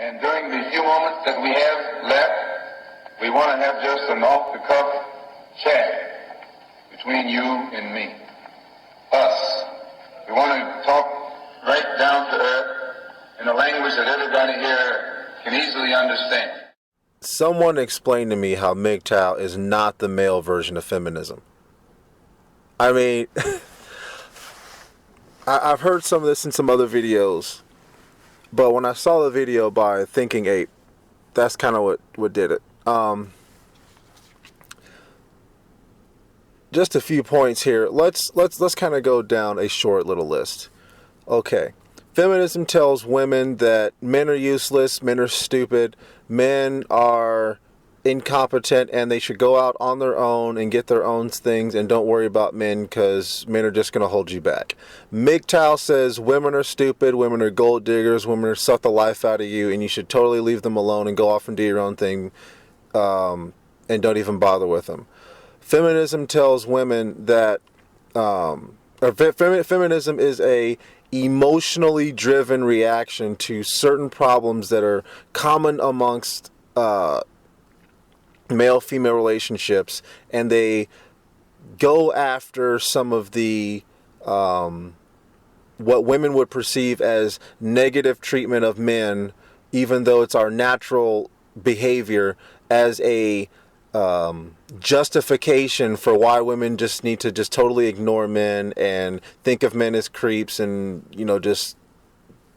And during the few moments that we have left, we want to have just an off-the-cuff chat between you and me. Us. We want to talk right down to earth in a language that everybody here can easily understand. Someone explained to me how Mgtow is not the male version of feminism. I mean, I've heard some of this in some other videos, but when I saw the video by Thinking Ape, that's kind of what did it. Just a few points here. Let's kind of go down a short little list. Okay. Feminism tells women that men are useless, men are stupid, men are incompetent, and they should go out on their own and get their own things and don't worry about men because men are just going to hold you back. Mgtow says women are stupid, women are gold diggers, women are suck the life out of you, and you should totally leave them alone and go off and do your own thing and don't even bother with them. Feminism tells women that feminism is a emotionally driven reaction to certain problems that are common amongst male-female relationships, and they go after some of the what women would perceive as negative treatment of men, even though it's our natural behavior, as a justification for why women just need to just totally ignore men and think of men as creeps and, just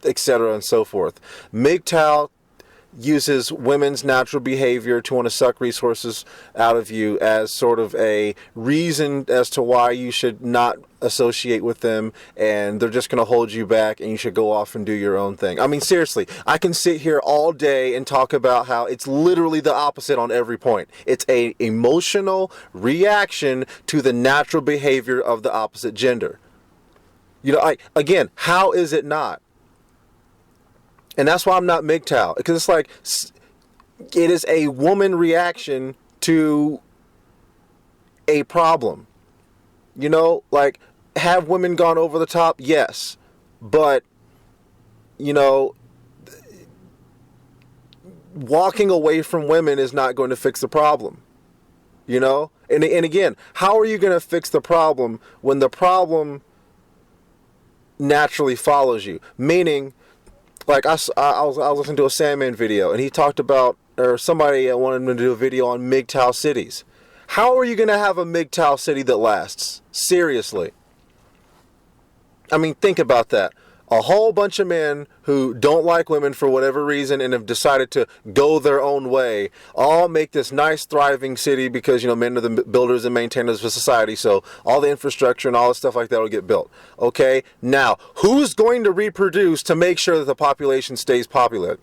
etc. and so forth. Mgtow uses women's natural behavior to want to suck resources out of you as sort of a reason as to why you should not associate with them, and they're just going to hold you back and you should go off and do your own thing. I mean, seriously, I can sit here all day and talk about how it's literally the opposite on every point. It's a emotional reaction to the natural behavior of the opposite gender. Again, how is it not? And that's why I'm not Mgtow, because it's like, it is a woman reaction to a problem. Have women gone over the top? Yes. But, walking away from women is not going to fix the problem. And again, how are you going to fix the problem when the problem naturally follows you? Meaning, like I was listening to a Sandman video, and he talked about, or somebody wanted him to do a video on Mgtow cities. How are you going to have a Mgtow city that lasts? Seriously. I mean, think about that. A whole bunch of men who don't like women for whatever reason and have decided to go their own way all make this nice, thriving city because, men are the builders and maintainers of society, so all the infrastructure and all the stuff like that will get built. Okay? Now, who's going to reproduce to make sure that the population stays populated?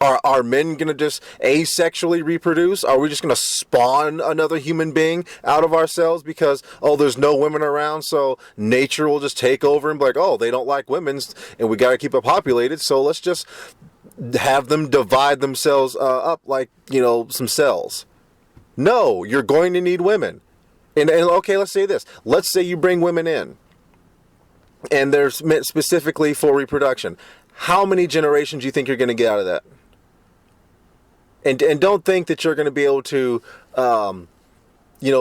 Are men going to just asexually reproduce? Are we just going to spawn another human being out of ourselves because, there's no women around, so nature will just take over and be like, they don't like women, and we got to keep it populated, so let's just have them divide themselves up like, some cells. No, you're going to need women. And okay, let's say this. Let's say you bring women in, and they're meant specifically for reproduction. How many generations do you think you're going to get out of that? And don't think that you're going to be able to,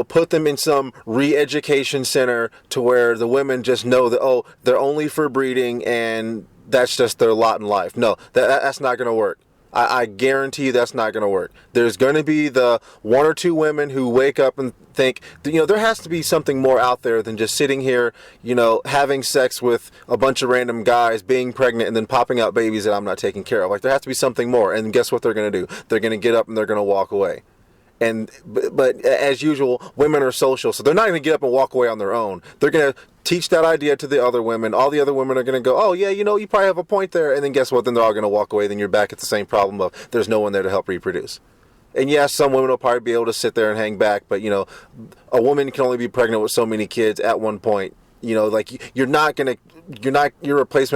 put them in some re-education center to where the women just know that, they're only for breeding and that's just their lot in life. No, that's not going to work. I guarantee you that's not going to work. There's going to be the one or two women who wake up and think, there has to be something more out there than just sitting here, having sex with a bunch of random guys, being pregnant, and then popping out babies that I'm not taking care of. Like, there has to be something more. And guess what they're going to do? They're going to get up and they're going to walk away. But as usual, women are social, so they're not going to get up and walk away on their own. They're going to teach that idea to the other women. All the other women are going to go, oh yeah, you probably have a point there. And then guess what? Then they're all going to walk away. Then you're back at the same problem of there's no one there to help reproduce. And yes, some women will probably be able to sit there and hang back, but a woman can only be pregnant with so many kids at one point. Your replacement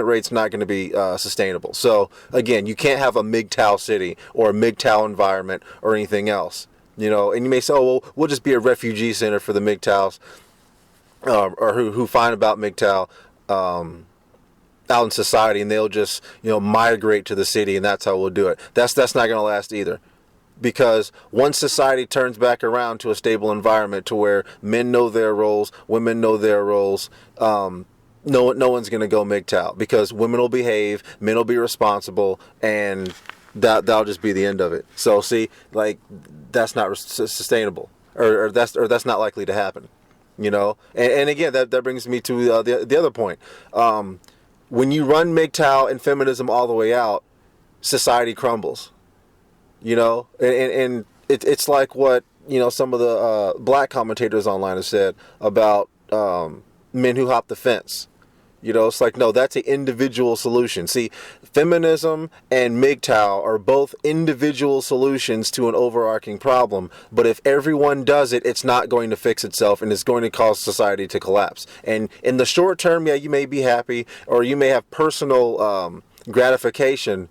rate's not going to be sustainable. So again, you can't have a Mgtow city or a Mgtow environment or anything else. And you may say, we'll just be a refugee center for the Mgtows, or who find about Mgtow, out in society, and they'll just migrate to the city, and that's how we'll do it. That's not going to last either, because once society turns back around to a stable environment to where men know their roles, women know their roles, no one's going to go Mgtow, because women will behave, men will be responsible, and that'll just be the end of it. So see, like, that's not sustainable, or that's not likely to happen. And again, that brings me to the other point. When you run Mgtow and feminism all the way out, society crumbles. And it's like what some of the black commentators online have said about men who hop the fence. It's like, no, that's an individual solution. See, feminism and Mgtow are both individual solutions to an overarching problem. But if everyone does it, it's not going to fix itself, and it's going to cause society to collapse. And in the short term, yeah, you may be happy, or you may have personal gratification.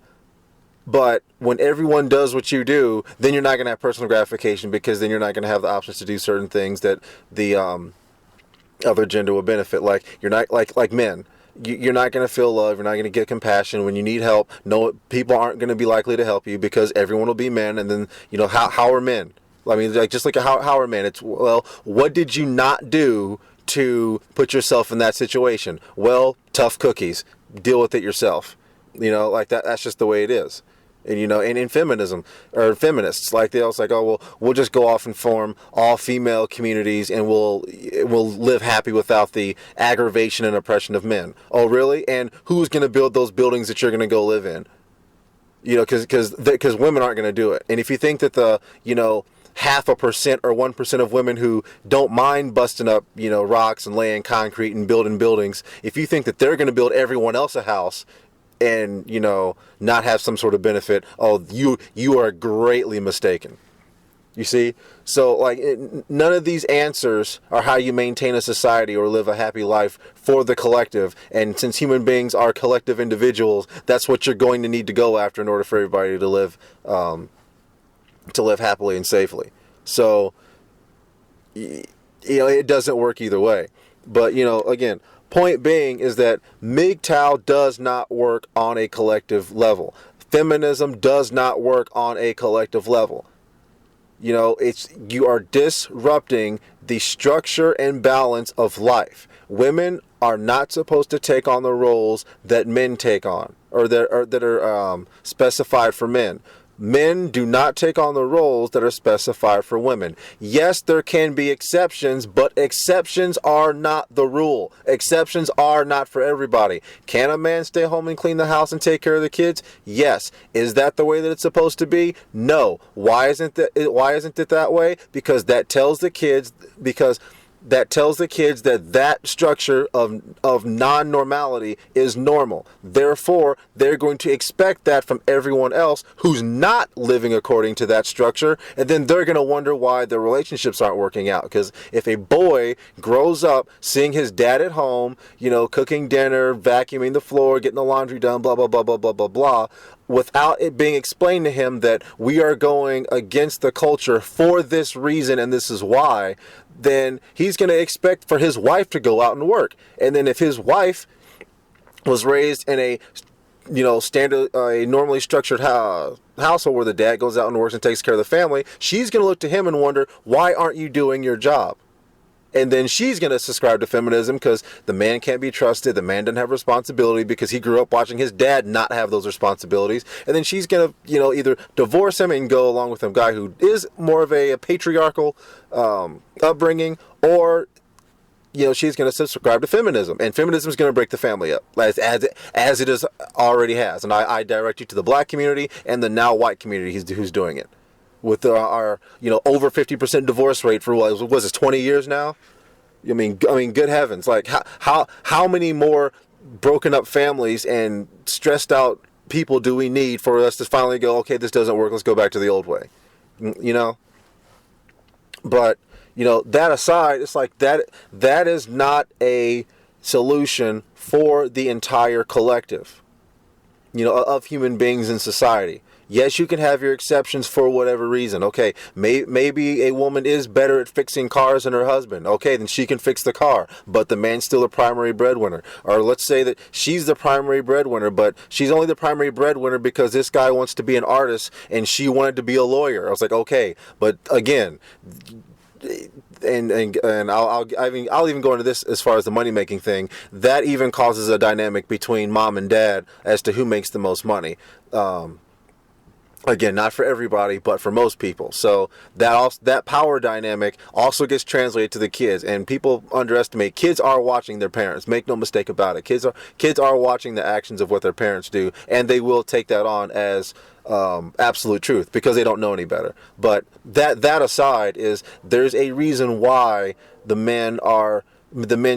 But when everyone does what you do, then you're not going to have personal gratification, because then you're not going to have the options to do certain things that the other gender will benefit. Like, you're not like men. You're not going to feel love. You're not going to get compassion when you need help. No, people aren't going to be likely to help you, because everyone will be men. And then how are men? I mean, like, just like how are men? It's, well, what did you not do to put yourself in that situation? Well, tough cookies. Deal with it yourself. Like that. That's just the way it is. And and in feminism, or feminists, like, they also like, oh, well, we'll just go off and form all female communities, and we'll live happy without the aggravation and oppression of men. Oh, really? And who's going to build those buildings that you're going to go live in? Because women aren't going to do it. And if you think that the 0.5% or 1% of women who don't mind busting up rocks and laying concrete and building buildings, if you think that they're going to build everyone else a house and not have some sort of benefit, oh, you are greatly mistaken. You see? So, like, none of these answers are how you maintain a society or live a happy life for the collective. And since human beings are collective individuals, that's what you're going to need to go after in order for everybody to live happily and safely. So, it doesn't work either way. But again, point being is that Mgtow does not work on a collective level. Feminism does not work on a collective level. You are disrupting the structure and balance of life. Women are not supposed to take on the roles that men take on, or that are specified for men. Men do not take on the roles that are specified for women. Yes, there can be exceptions, but exceptions are not the rule. Exceptions are not for everybody. Can a man stay home and clean the house and take care of the kids? Yes. Is that the way that it's supposed to be? No. Why isn't it that way? Because that tells the kids that structure of non-normality is normal. Therefore, they're going to expect that from everyone else who's not living according to that structure, and then they're going to wonder why their relationships aren't working out. Because if a boy grows up seeing his dad at home, cooking dinner, vacuuming the floor, getting the laundry done, blah, blah, blah, blah, blah, blah, blah, without it being explained to him that we are going against the culture for this reason and this is why, then he's going to expect for his wife to go out and work. And then if his wife was raised in a standard, a normally structured household where the dad goes out and works and takes care of the family, she's going to look to him and wonder, why aren't you doing your job? And then she's going to subscribe to feminism because the man can't be trusted. The man doesn't have responsibility because he grew up watching his dad not have those responsibilities. And then she's going to, either divorce him and go along with a guy who is more of a patriarchal upbringing, or, she's going to subscribe to feminism. And feminism is going to break the family up, as it is already has. And I direct you to the black community and the now white community who's doing it. With our over 50% divorce rate for what was it, 20 years now? I mean, good heavens! Like how many more broken up families and stressed out people do we need for us to finally go, okay, this doesn't work, let's go back to the old way, But that aside, it's like that is not a solution for the entire collective, of human beings in society. Yes, you can have your exceptions for whatever reason. Okay, maybe a woman is better at fixing cars than her husband. Okay, then she can fix the car, but the man's still the primary breadwinner. Or let's say that she's the primary breadwinner, but she's only the primary breadwinner because this guy wants to be an artist and she wanted to be a lawyer. I was like, okay, but again, and I'll even go into this as far as the money making thing. That even causes a dynamic between mom and dad as to who makes the most money. Again, not for everybody, but for most people. So that power dynamic also gets translated to the kids, and people underestimate. Kids are watching their parents. Make no mistake about it. Kids are watching the actions of what their parents do, and they will take that on as absolute truth because they don't know any better. But that aside, there's a reason why the men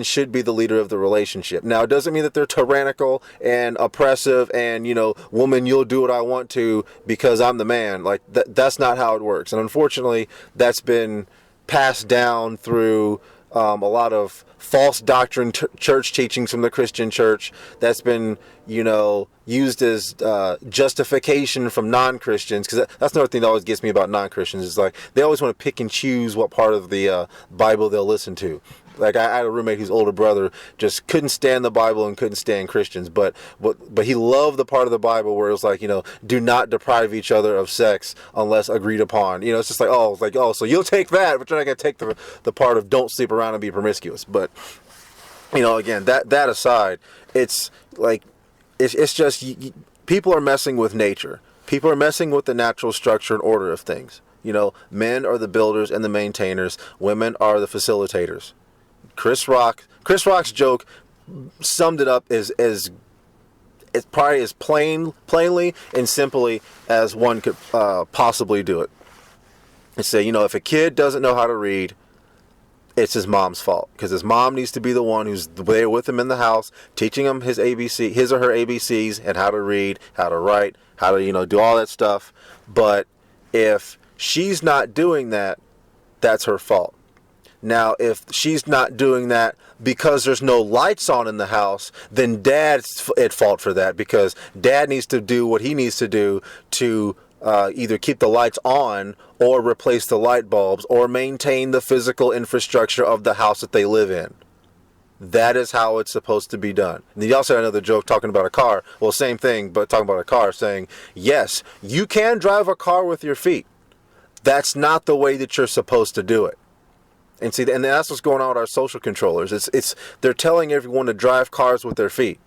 should be the leader of the relationship. Now, it doesn't mean that they're tyrannical and oppressive and, woman, you'll do what I want to because I'm the man. Like, that's not how it works. And unfortunately, that's been passed down through a lot of false doctrine, church teachings from the Christian church. That's been, used as justification from non-Christians. Because that's another thing that always gets me about non-Christians is like they always want to pick and choose what part of the Bible they'll listen to. Like I had a roommate whose older brother just couldn't stand the Bible and couldn't stand Christians, but he loved the part of the Bible where it was like, do not deprive each other of sex unless agreed upon. It's just like, so you'll take that, but you're not going to take the part of don't sleep around and be promiscuous. But, again, that aside, it's like, it's just, people are messing with nature. People are messing with the natural structure and order of things. Men are the builders and the maintainers. Women are the facilitators. Chris Rock's joke summed it up as probably as plainly and simply as one could possibly do it. And say, if a kid doesn't know how to read, it's his mom's fault because his mom needs to be the one who's there with him in the house, teaching him his or her ABCs and how to read, how to write, how to do all that stuff. But if she's not doing that, that's her fault. Now, if she's not doing that because there's no lights on in the house, then dad's at fault for that because dad needs to do what he needs to do to either keep the lights on or replace the light bulbs or maintain the physical infrastructure of the house that they live in. That is how it's supposed to be done. And he also had another joke talking about a car. Well, same thing, but talking about a car, saying, yes, you can drive a car with your feet. That's not the way that you're supposed to do it. And see, and that's what's going on with our social controllers. They're telling everyone to drive cars with their feet,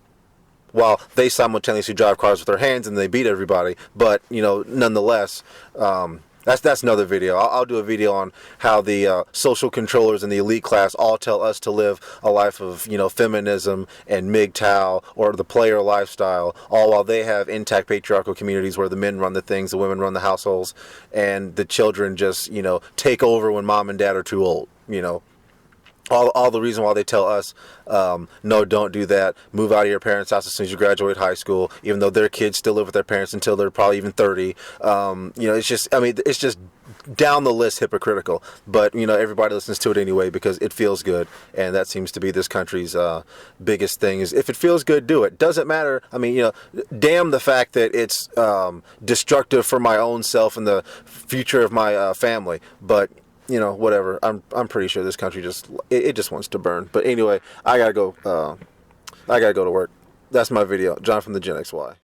while they simultaneously drive cars with their hands and they beat everybody. But nonetheless, that's another video. I'll do a video on how the social controllers and the elite class all tell us to live a life of feminism and Mgtow or the player lifestyle, all while they have intact patriarchal communities where the men run the things, the women run the households, and the children just take over when mom and dad are too old. All the reason why they tell us, no, don't do that. Move out of your parents' house as soon as you graduate high school, even though their kids still live with their parents until they're probably even 30. It's just down the list hypocritical. But, everybody listens to it anyway because it feels good. And that seems to be this country's biggest thing is if it feels good, do it. Doesn't matter. Damn the fact that it's destructive for my own self and the future of my family. But whatever. I'm pretty sure this country just wants to burn. But anyway, I gotta go to work. That's my video. John from the Gen XY.